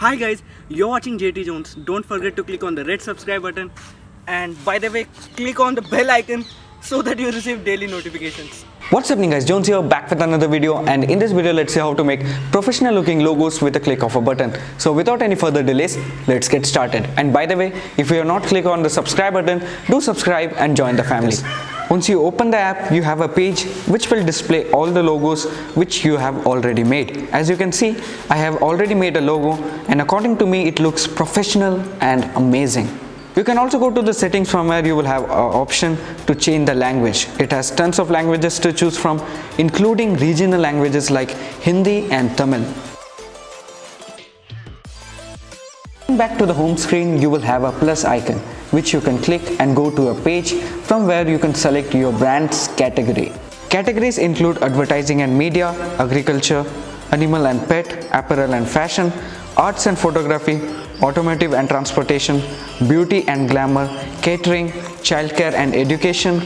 Hi guys, you're watching JT Jones. Don't forget to click on the red subscribe button, and by the way, click on the bell icon so that you receive daily notifications. What's happening guys, Jones here, back with another video, and in this video let's see how to make professional looking logos with a click of a button. So without any further delays, let's get started. And by the way, if you have not clicked on the subscribe button, do subscribe and join the family. Once you open the app, you have a page which will display all the logos which you have already made. As you can see, I have already made a logo, and according to me it looks professional and amazing. You can also go to the settings from where you will have an option to change the language. It has tons of languages to choose from, including regional languages like Hindi and Tamil. Back to the home screen, you will have a plus icon which you can click and go to a page from where you can select your brand's category. Categories include advertising and media, agriculture, animal and pet, apparel and fashion, arts and photography, automotive and transportation, beauty and glamour, catering, childcare and education,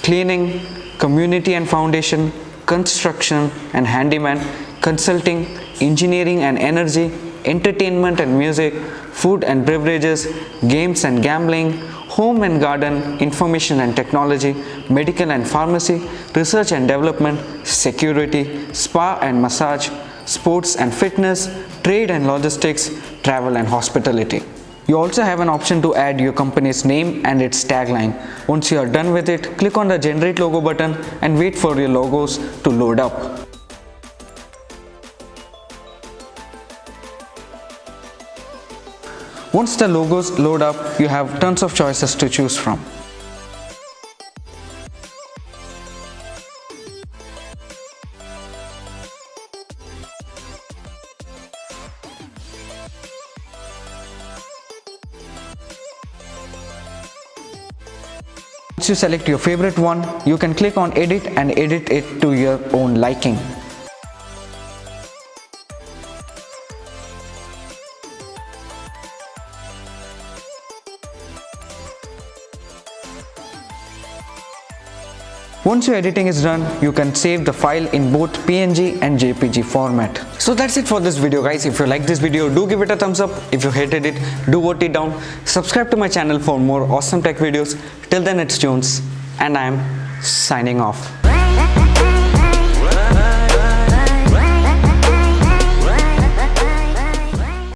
cleaning, community and foundation, construction and handyman, consulting, engineering and energy, entertainment and music, food and beverages, games and gambling, home and garden, information and technology, medical and pharmacy, research and development, security, spa and massage, sports and fitness, trade and logistics, travel and hospitality. You also have an option to add your company's name and its tagline. Once you are done with it, click on the generate logo button and wait for your logos to load up. Once the logos load up, you have tons of choices to choose from. Once you select your favorite one, you can click on edit and edit it to your own liking. Once your editing is done, you can save the file in both PNG and JPG format. So that's it for this video guys. If you like this video, do give it a thumbs up. If you hated it, do vote it down. Subscribe to my channel for more awesome tech videos. Till then, it's Jones and I'm signing off.